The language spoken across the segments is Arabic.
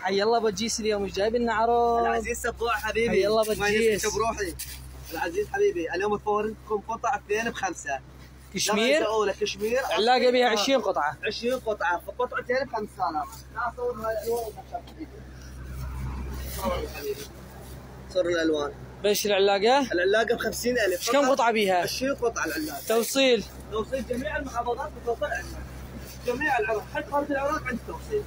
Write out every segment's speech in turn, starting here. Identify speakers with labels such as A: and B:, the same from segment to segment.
A: حي الله بجيس اليوم ايش جايب لنا عروض؟
B: العزيز سبوع حبيبي.
A: حي الله
B: ما
A: بجيس.
B: ينسى بروحي. العزيز حبيبي اليوم مفوركم قطع 2 ب5.
A: كشمير؟
B: اولى كشمير.
A: علاقه بها 20 قطعه.
B: 20 قطعه، فقطعتين ب5000. لا صور الالوان حبيبي. صور الالوان.
A: بيش العلاقه؟
B: العلاقه ب50000.
A: كم قطعه بيها؟
B: 20 قطعه العلاقه.
A: توصيل
B: جميع المحافظات بتوصل عندنا. جميع العراق، حتى خارج العراق عند توصيل.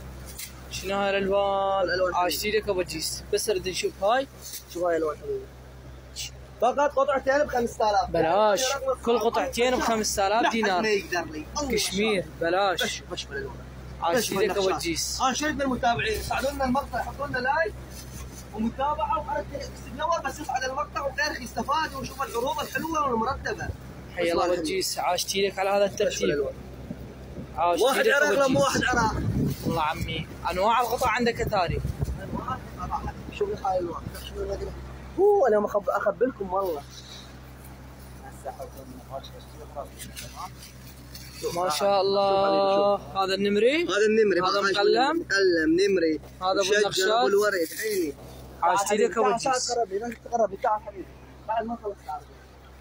A: شنو هاي الالوان؟ عاشتي لك ابو جيس، بس اريد نشوف هاي.
B: شوف هاي الالوان حبيبي. فقط قطعتين ب5000.
A: بلاش، كل قطعتين ب5000 دينار.
B: ما يقدر لي.
A: كشمير بلاش.
B: شوف الالوان.
A: عاشتي لك ابو جيس.
B: شرفنا المتابعين، ساعدوا لنا المقطع، يحطوا لنا لايك ومتابعه وحركه استثمار بس يصعد المقطع وغيرك يستفاد ويشوف العروض الحلوه والمرتبه.
A: حي الله ابو جيس، عاشتي لك على هذا الترتيب. عاشتي
B: واحد
A: لك
B: عراق
A: ابو
B: لما
A: جيس.
B: واحد عراق.
A: والله عمي انواع القطع عندك اثاري.
B: شوف لي هاي الالوان. هو انا اخبلكم والله.
A: ما شاء الله. هذا النمري؟
B: هذا النمري.
A: هذا مقلم؟
B: مقلم نمري.
A: هذا ابو النقشات.
B: ابو الورد عيني.
A: عاشتي لك ابو جيس.
B: تقرب لي تعال حبيبي. بعد ما خلص تعال.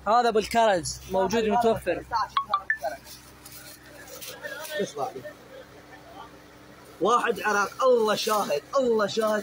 A: هذا بالكرز موجود متوفر.
B: واحد عراق. الله شاهد الله شاهد.